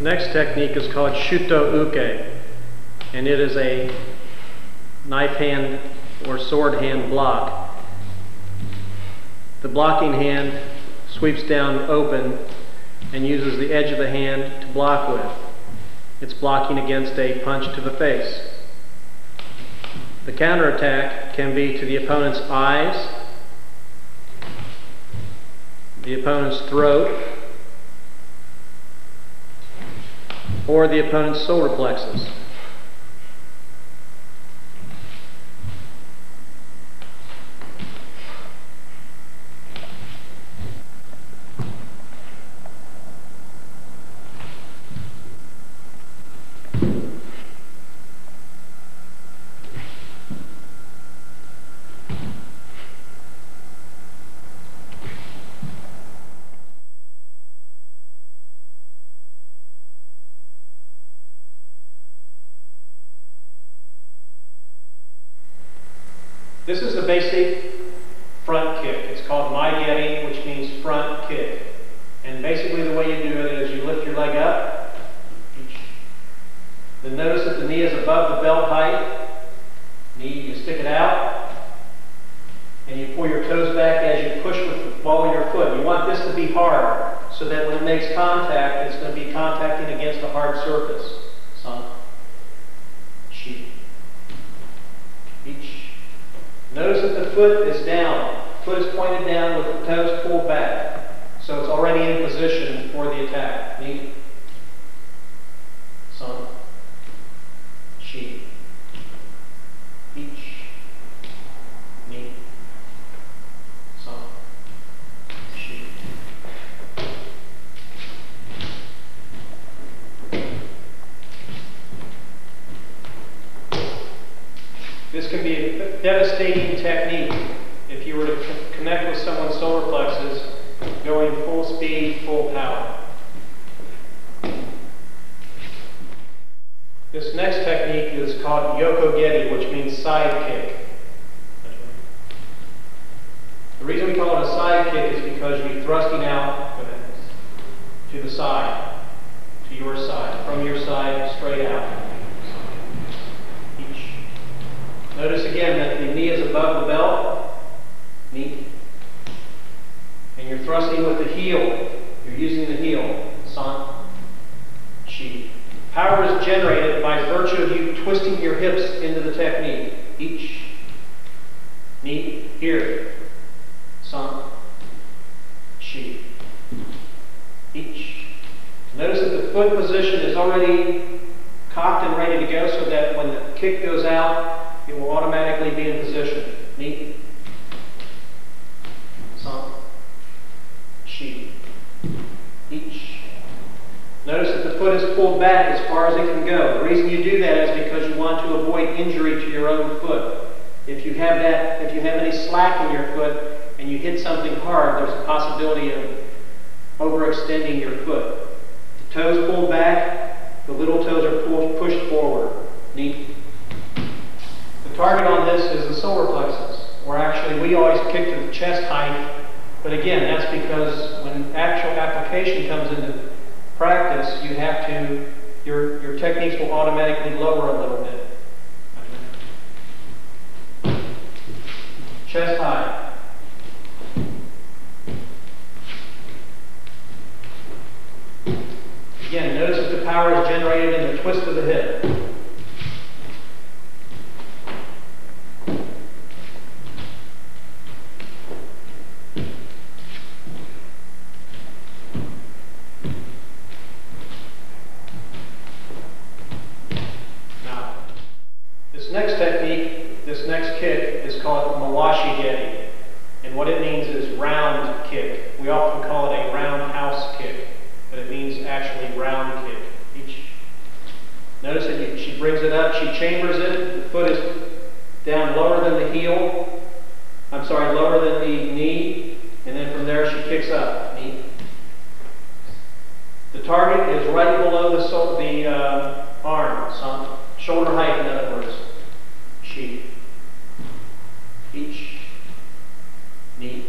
next technique is called shuto uke, and it is a knife hand or sword hand block. The blocking hand sweeps down open and uses the edge of the hand to block with. It's blocking against a punch to the face. The counterattack can be to the opponent's eyes, the opponent's throat, or the opponent's solar plexus. This is the basic front kick. It's called maigeri, which means front kick. And basically the way you do it is you lift your leg up. Then notice that the knee is above the belt height. Knee, you stick it out. And you pull your toes back as you push with the ball of your foot. You want this to be hard so that when it makes contact, it's going to be contacting against a hard surface. San, shi, ichi. Notice that the foot is down. Foot is pointed down with the toes pulled back. So it's already in position for the attack. Ni, san, shi, ichi, ni, san, shi. This can be a devastating technique if you were to connect with someone's solar plexus going full speed, full power. This next technique is called yokogeri, which means side kick. The reason we call it a side kick is because you're thrusting out to the side, to your side, from your side, straight out. Notice again that the knee is above the belt, knee, and you're thrusting with the heel. You're using the heel, san, shi. Power is generated by virtue of you twisting your hips into the technique. Each, knee, here, san, shi, each. Notice that the foot position is already cocked and ready to go so that when the kick goes out, it will automatically be in position. Ni, san, shi, ichi. Notice that the foot is pulled back as far as it can go. The reason you do that is because you want to avoid injury to your own foot. If you have any slack in your foot and you hit something hard, there's a possibility of overextending your foot. The toes pulled back, the little toes are pushed forward. Ni. The target on this is the solar plexus, or actually we always kick to the chest height, but again, that's because when actual application comes into practice, you have to, your techniques will automatically lower a little bit. Chest high. Again, notice that the power is generated in the twist of the hip. This next technique, this next kick, is called mawashi geri, and what it means is round kick. We often call it a roundhouse kick, but it means actually round kick. Notice that she brings it up, she chambers it, the foot is down lower than the heel, lower than the knee, and then from there she kicks up, knee. The target is right below the arm, shoulder height in other words. Shi, ichi, ni,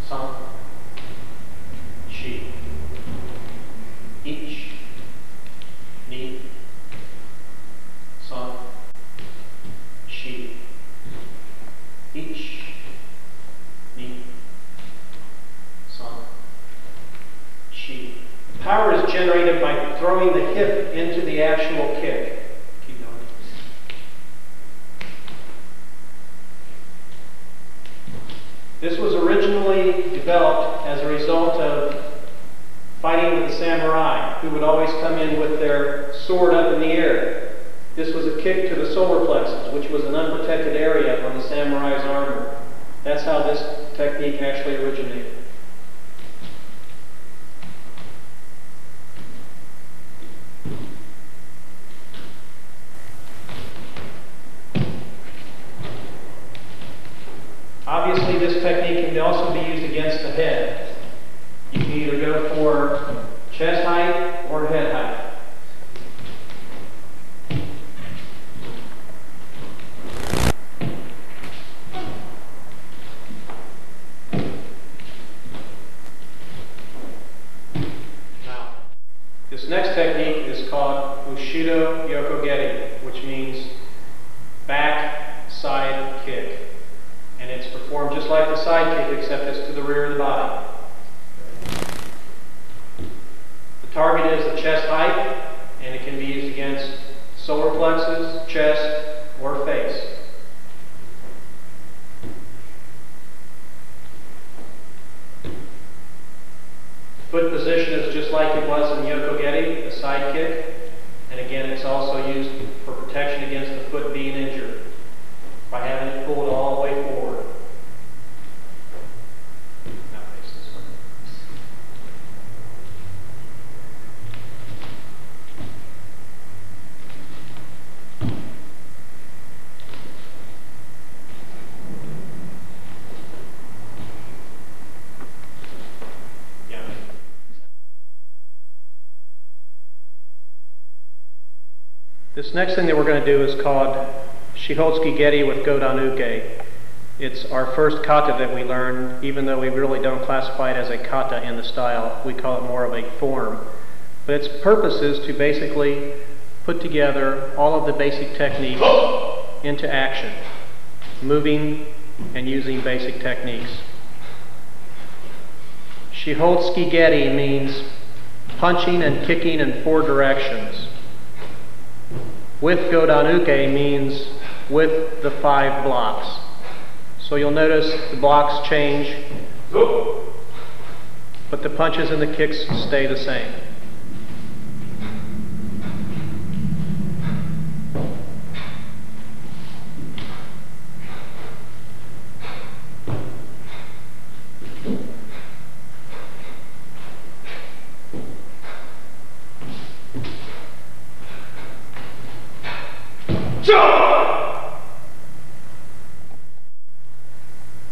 san, shi. generated by throwing the hip into the actual kick. Keep going. This was originally developed as a result of fighting with the samurai, who would always come in with their sword up in the air. This was a kick to the solar plexus, which was an unprotected area on the samurai's armor. That's how this technique actually originated. Obviously, this technique can also be used against the head. You can either go for chest height or head height. Now, this next technique is called Ushido Yokogeri, which means back side kick. And it's performed just like the side kick, except it's to the rear of the body. The target is the chest height, and it can be used against solar plexus, chest, or face. Foot position is just like it was in Yokogeri, the side kick. And again, it's also used for protection against the foot being injured by having it pulled all the way forward. Now face this way. Yeah. This next thing that we're going to do is called Shihotsuki Geri with Godan-uke. It's our first kata that we learn, even though we really don't classify it as a kata in the style. We call it more of a form. But its purpose is to basically put together all of the basic techniques into action, moving and using basic techniques. Shihotsuki Geri means punching and kicking in 4 directions. With Godan-uke means with the 5 blocks. So you'll notice the blocks change, but the punches and the kicks stay the same.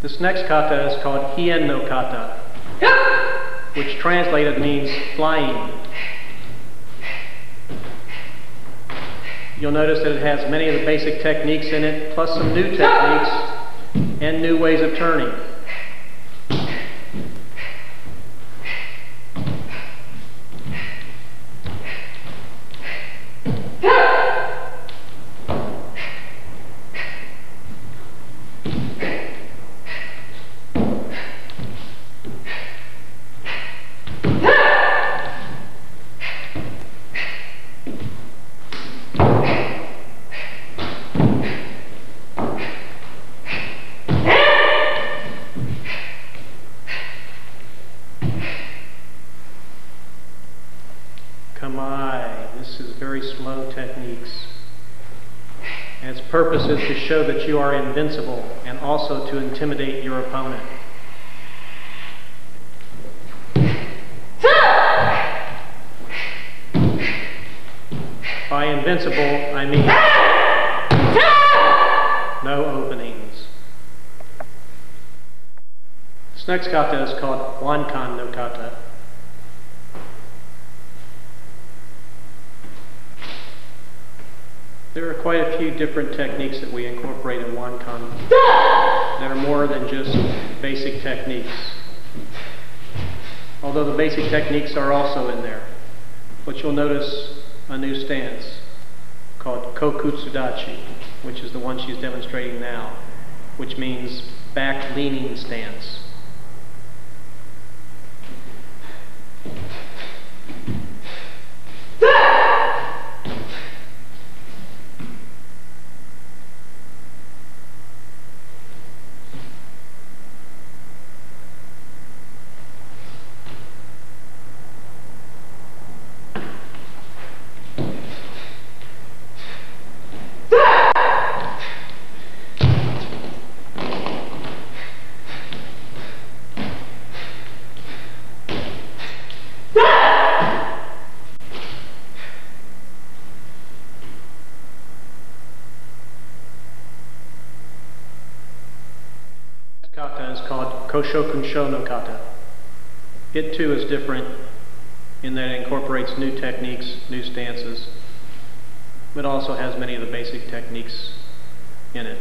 This next kata is called Hien no kata, which translated means flying. You'll notice that it has many of the basic techniques in it, plus some new techniques and new ways of turning. This is very slow techniques. And its purpose is to show that you are invincible and also to intimidate your opponent. By invincible, I mean no openings. This next kata is called Wankan no kata. There are quite a few different techniques that we incorporate in Wankan that are more than just basic techniques. Although the basic techniques are also in there. But you'll notice a new stance called Kokutsudachi, which is the one she's demonstrating now, which means back leaning stance. Kata is called Koshokunsho no kata. It too is different in that it incorporates new techniques, new stances, but also has many of the basic techniques in it.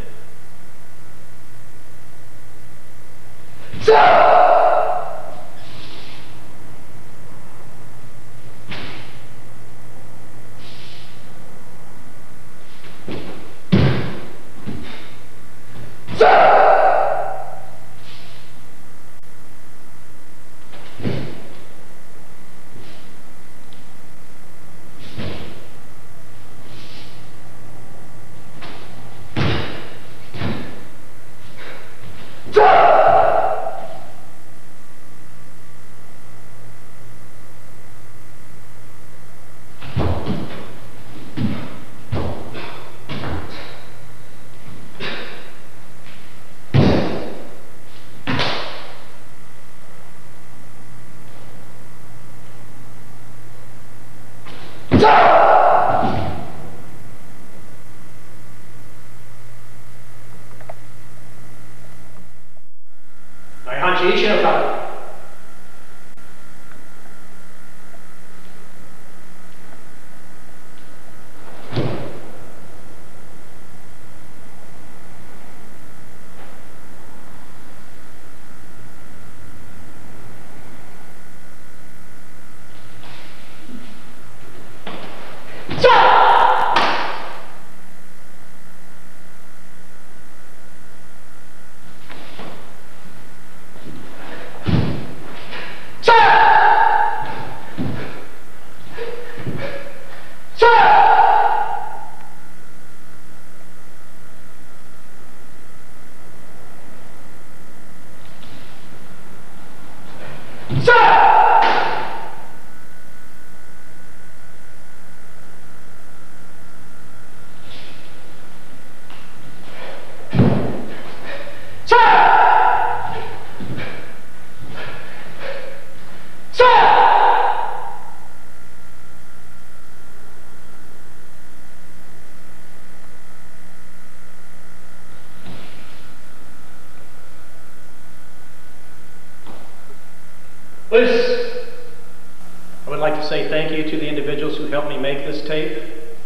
I would like to say thank you to the individuals who helped me make this tape.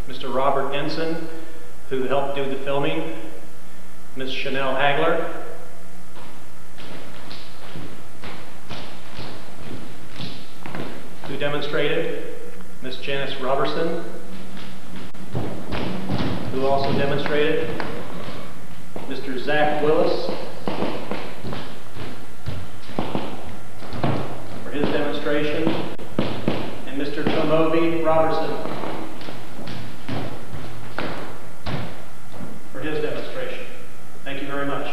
Mr. Robert Ensign, who helped do the filming. Ms. Chanel Hagler. Who demonstrated. Ms. Janice Robertson, who also demonstrated. Mr. Zach Willis, for his demonstration, and Mr. Tomobi Robertson for his demonstration. Thank you very much.